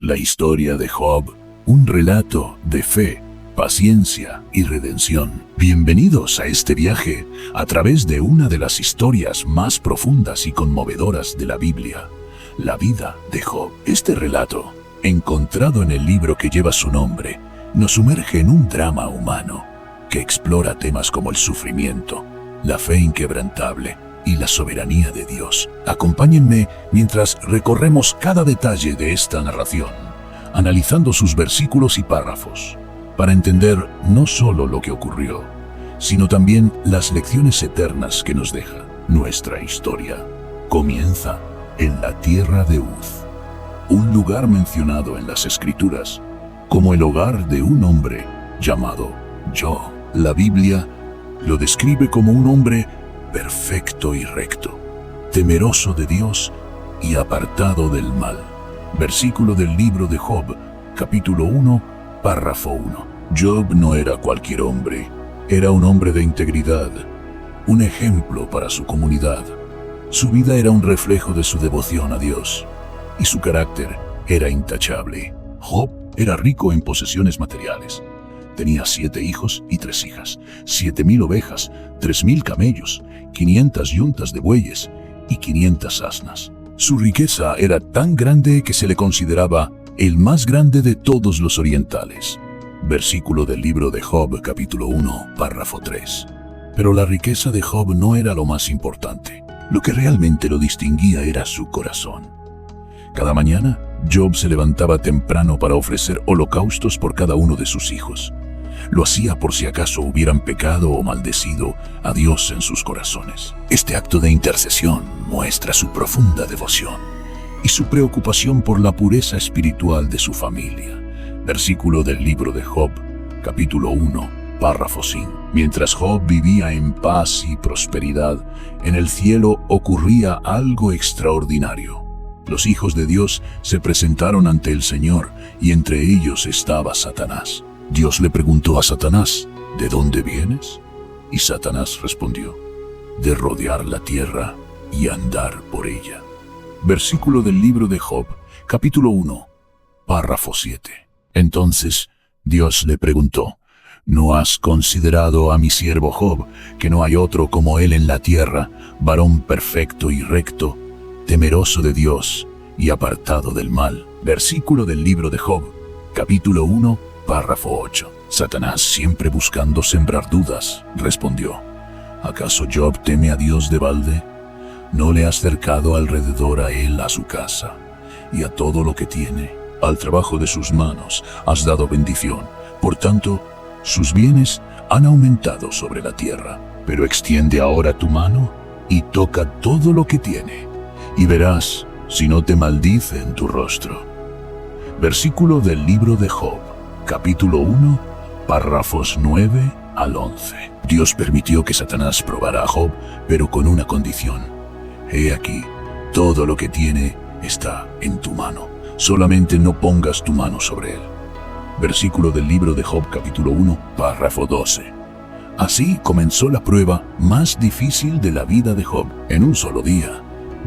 La historia de Job, un relato de fe, paciencia y redención. Bienvenidos a este viaje a través de una de las historias más profundas y conmovedoras de la Biblia, la vida de Job. Este relato, encontrado en el libro que lleva su nombre, nos sumerge en un drama humano que explora temas como el sufrimiento, la fe inquebrantable y la soberanía de Dios. Acompáñenme mientras recorremos cada detalle de esta narración, analizando sus versículos y párrafos, para entender no solo lo que ocurrió, sino también las lecciones eternas que nos deja nuestra historia. Comienza en la tierra de Uz, un lugar mencionado en las Escrituras como el hogar de un hombre llamado Job. La Biblia lo describe como un hombre perfecto y recto, temeroso de Dios y apartado del mal. Versículo del libro de Job, capítulo 1, párrafo 1. Job no era cualquier hombre, era un hombre de integridad, un ejemplo para su comunidad. Su vida era un reflejo de su devoción a Dios, y su carácter era intachable. Job era rico en posesiones materiales. Tenía 7 hijos y 3 hijas, 7,000 ovejas, 3,000 camellos, 500 yuntas de bueyes y 500 asnas. Su riqueza era tan grande que se le consideraba el más grande de todos los orientales. Versículo del libro de Job, capítulo 1, párrafo 3. Pero la riqueza de Job no era lo más importante. Lo que realmente lo distinguía era su corazón. Cada mañana, Job se levantaba temprano para ofrecer holocaustos por cada uno de sus hijos. Lo hacía por si acaso hubieran pecado o maldecido a Dios en sus corazones. Este acto de intercesión muestra su profunda devoción y su preocupación por la pureza espiritual de su familia. Versículo del libro de Job, capítulo 1, párrafo 5. Mientras Job vivía en paz y prosperidad, en el cielo ocurría algo extraordinario. Los hijos de Dios se presentaron ante el Señor y entre ellos estaba Satanás. Dios le preguntó a Satanás, ¿de dónde vienes? Y Satanás respondió, de rodear la tierra y andar por ella. Versículo del libro de Job, capítulo 1, párrafo 7. Entonces Dios le preguntó, ¿no has considerado a mi siervo Job, que no hay otro como él en la tierra, varón perfecto y recto, temeroso de Dios y apartado del mal? Versículo del libro de Job, capítulo 1, párrafo 8. Satanás, siempre buscando sembrar dudas, respondió, ¿acaso Job teme a Dios de balde? ¿No le has cercado alrededor a él a su casa y a todo lo que tiene? Al trabajo de sus manos has dado bendición, por tanto, sus bienes han aumentado sobre la tierra. Pero extiende ahora tu mano y toca todo lo que tiene, y verás si no te maldice en tu rostro. Versículo del libro de Job, capítulo 1, párrafos 9 al 11. Dios permitió que Satanás probara a Job, pero con una condición. He aquí, todo lo que tiene está en tu mano. Solamente no pongas tu mano sobre él. Versículo del libro de Job, capítulo 1, párrafo 12. Así comenzó la prueba más difícil de la vida de Job. En un solo día,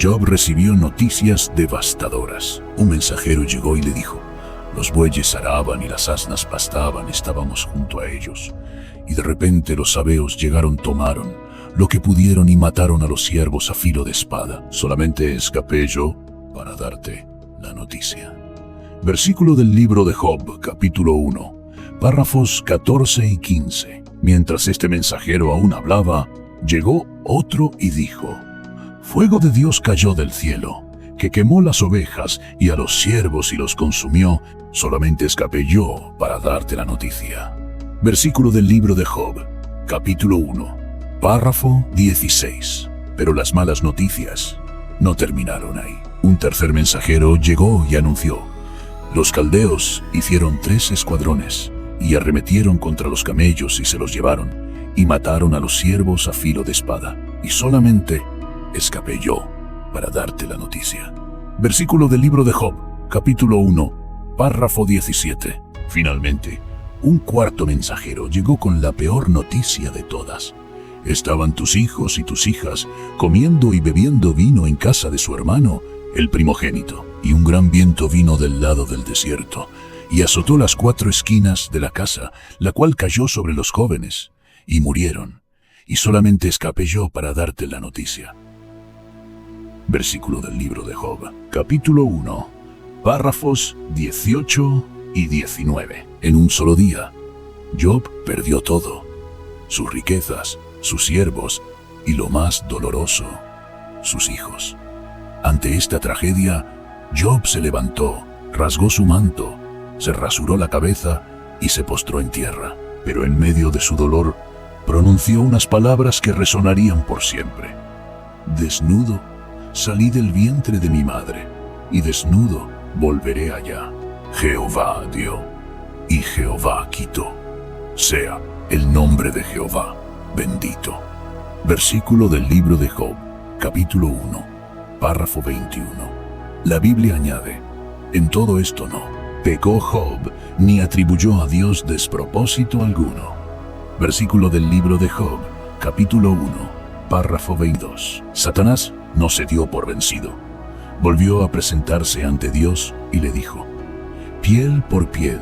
Job recibió noticias devastadoras. Un mensajero llegó y le dijo, los bueyes araban y las asnas pastaban, estábamos junto a ellos. Y de repente los sabeos llegaron, tomaron lo que pudieron y mataron a los siervos a filo de espada. Solamente escapé yo para darte la noticia. Versículo del libro de Job, capítulo 1, párrafos 14 y 15. Mientras este mensajero aún hablaba, llegó otro y dijo, fuego de Dios cayó del cielo, que quemó las ovejas y a los siervos y los consumió. Solamente escapé yo para darte la noticia. Versículo del libro de Job, capítulo 1, párrafo 16. Pero las malas noticias no terminaron ahí. Un tercer mensajero llegó y anunció, los caldeos hicieron 3 escuadrones y arremetieron contra los camellos y se los llevaron y mataron a los siervos a filo de espada. Y solamente escapé yo para darte la noticia. Versículo del libro de Job, capítulo 1, párrafo 17. Finalmente, un cuarto mensajero llegó con la peor noticia de todas. Estaban tus hijos y tus hijas comiendo y bebiendo vino en casa de su hermano, el primogénito, y un gran viento vino del lado del desierto, y azotó las 4 esquinas de la casa, la cual cayó sobre los jóvenes, y murieron, y solamente escapé yo para darte la noticia. Versículo del libro de Job, capítulo 1, párrafos 18 y 19. En un solo día, Job perdió todo, sus riquezas, sus siervos, y lo más doloroso, sus hijos. Ante esta tragedia, Job se levantó, rasgó su manto, se rasuró la cabeza y se postró en tierra. Pero en medio de su dolor, pronunció unas palabras que resonarían por siempre. Desnudo, salí del vientre de mi madre, y desnudo volveré allá. Jehová dio, y Jehová quitó. Sea el nombre de Jehová bendito. Versículo del libro de Job, capítulo 1, párrafo 21. La Biblia añade, en todo esto no pecó Job, ni atribuyó a Dios despropósito alguno. Versículo del libro de Job, capítulo 1, párrafo 22. Satanás no se dio por vencido. Volvió a presentarse ante Dios y le dijo, piel por piel,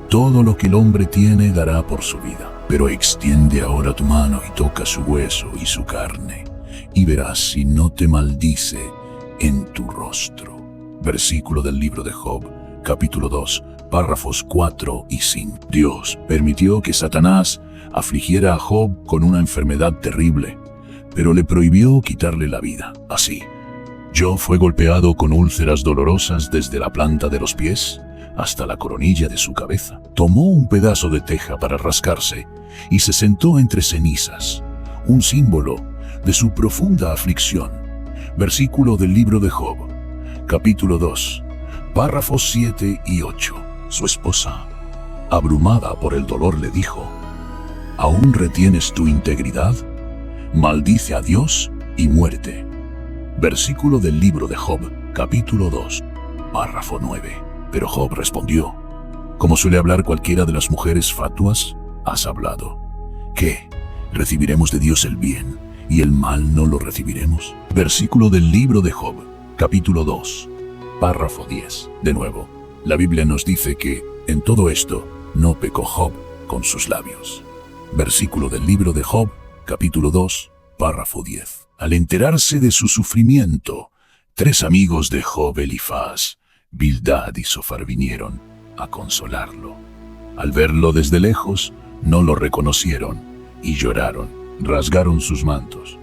todo lo que el hombre tiene dará por su vida. Pero extiende ahora tu mano y toca su hueso y su carne, y verás si no te maldice en tu rostro. Versículo del libro de Job, capítulo 2, párrafos 4 y 5. Dios permitió que Satanás afligiera a Job con una enfermedad terrible, pero le prohibió quitarle la vida. Así, Job fue golpeado con úlceras dolorosas desde la planta de los pies hasta la coronilla de su cabeza. Tomó un pedazo de teja para rascarse y se sentó entre cenizas, un símbolo de su profunda aflicción. Versículo del libro de Job, capítulo 2, párrafos 7 y 8. Su esposa, abrumada por el dolor, le dijo, ¿aún retienes tu integridad? Maldice a Dios y muerte. Versículo del libro de Job, capítulo 2, párrafo 9. Pero Job respondió, como suele hablar cualquiera de las mujeres fatuas, has hablado. ¿Qué? ¿Recibiremos de Dios el bien y el mal no lo recibiremos? Versículo del libro de Job, capítulo 2, párrafo 10. De nuevo, la Biblia nos dice que, en todo esto, no pecó Job con sus labios. Versículo del libro de Job, capítulo 2, párrafo 10. Al enterarse de su sufrimiento, 3 amigos de Job, Elifaz, Bildad y Zofar, vinieron a consolarlo. Al verlo desde lejos, no lo reconocieron y lloraron, rasgaron sus mantos,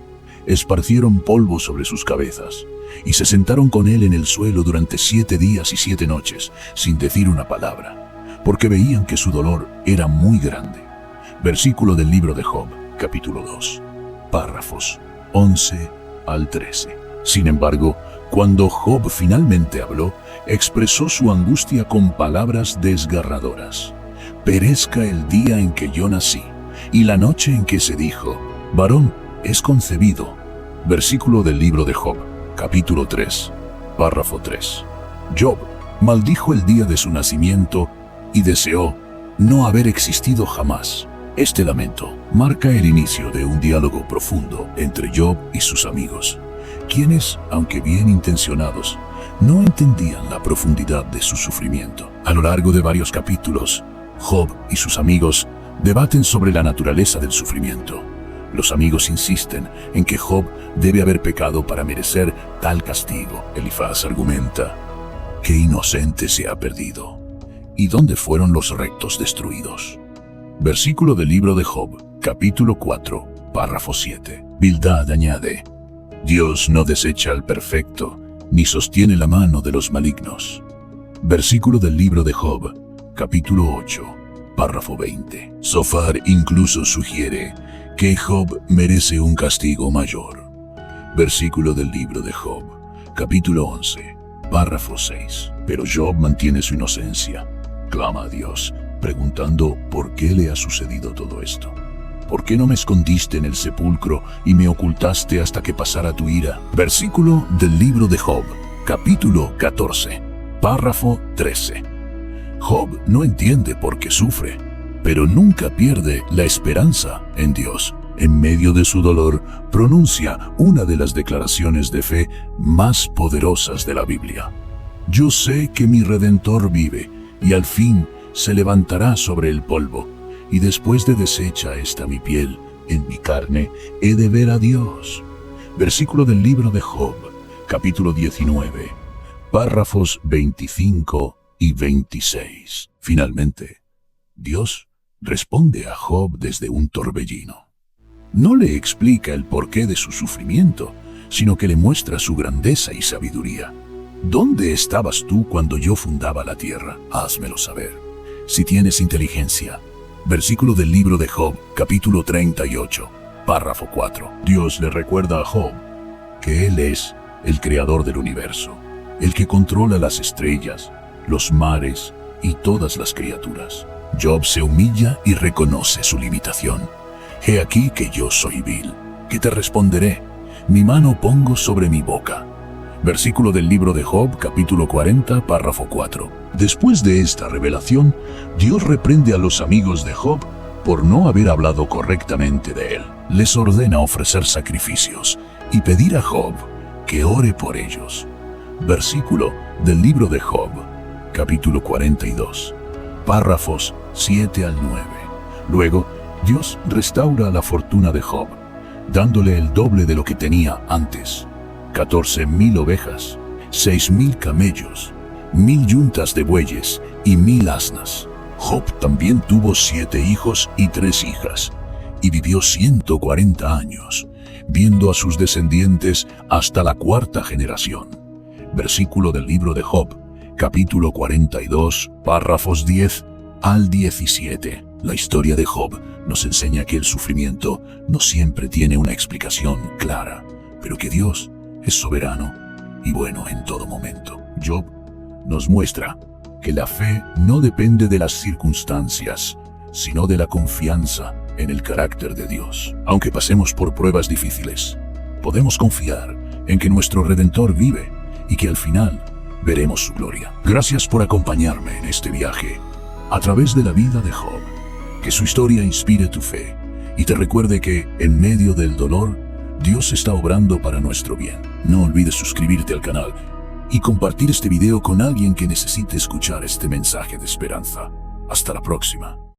esparcieron polvo sobre sus cabezas y se sentaron con él en el suelo durante 7 días y 7 noches, sin decir una palabra, porque veían que su dolor era muy grande. Versículo del libro de Job, capítulo 2, párrafos 11 al 13. Sin embargo, cuando Job finalmente habló, expresó su angustia con palabras desgarradoras. Perezca el día en que yo nací, y la noche en que se dijo, varón es concebido. Versículo del libro de Job, capítulo 3, párrafo 3. Job maldijo el día de su nacimiento y deseó no haber existido jamás. Este lamento marca el inicio de un diálogo profundo entre Job y sus amigos, quienes, aunque bien intencionados, no entendían la profundidad de su sufrimiento. A lo largo de varios capítulos, Job y sus amigos debaten sobre la naturaleza del sufrimiento. Los amigos insisten en que Job debe haber pecado para merecer tal castigo. Elifaz argumenta, ¿qué inocente se ha perdido? ¿Y dónde fueron los rectos destruidos? Versículo del libro de Job, capítulo 4, párrafo 7. Bildad añade, Dios no desecha al perfecto, ni sostiene la mano de los malignos. Versículo del libro de Job, capítulo 8, párrafo 20. Zofar incluso sugiere que Job merece un castigo mayor. Versículo del libro de Job, capítulo 11, párrafo 6. Pero Job mantiene su inocencia. Clama a Dios, preguntando por qué le ha sucedido todo esto. ¿Por qué no me escondiste en el sepulcro y me ocultaste hasta que pasara tu ira? Versículo del libro de Job, capítulo 14, párrafo 13. Job no entiende por qué sufre, pero nunca pierde la esperanza en Dios. En medio de su dolor, pronuncia una de las declaraciones de fe más poderosas de la Biblia. Yo sé que mi Redentor vive, y al fin se levantará sobre el polvo, y después de deshecha esta mi piel, en mi carne he de ver a Dios. Versículo del libro de Job, capítulo 19, párrafos 25 y 26. Finalmente, Dios responde a Job desde un torbellino. No le explica el porqué de su sufrimiento, sino que le muestra su grandeza y sabiduría. ¿Dónde estabas tú cuando yo fundaba la tierra? Házmelo saber, si tienes inteligencia. Versículo del libro de Job, capítulo 38, párrafo 4. Dios le recuerda a Job que Él es el creador del universo, el que controla las estrellas, los mares y todas las criaturas. Job se humilla y reconoce su limitación. He aquí que yo soy vil, que te responderé, mi mano pongo sobre mi boca. Versículo del libro de Job, capítulo 40, párrafo 4. Después de esta revelación, Dios reprende a los amigos de Job por no haber hablado correctamente de él. Les ordena ofrecer sacrificios y pedir a Job que ore por ellos. Versículo del libro de Job, capítulo 42, párrafos 7 al 9. Luego, Dios restaura la fortuna de Job, dándole el doble de lo que tenía antes. 14,000 ovejas, 6,000 camellos, 1,000 yuntas de bueyes y 1,000 asnas. Job también tuvo 7 hijos y 3 hijas, y vivió 140 años, viendo a sus descendientes hasta la 4ª generación. Versículo del libro de Job, capítulo 42, párrafos 10 al 17. La historia de Job nos enseña que el sufrimiento no siempre tiene una explicación clara, pero que Dios es soberano y bueno en todo momento. Job nos muestra que la fe no depende de las circunstancias, sino de la confianza en el carácter de Dios. Aunque pasemos por pruebas difíciles, podemos confiar en que nuestro Redentor vive y que al final veremos su gloria. Gracias por acompañarme en este viaje a través de la vida de Job. Que su historia inspire tu fe y te recuerde que, en medio del dolor, Dios está obrando para nuestro bien. No olvides suscribirte al canal y compartir este video con alguien que necesite escuchar este mensaje de esperanza. Hasta la próxima.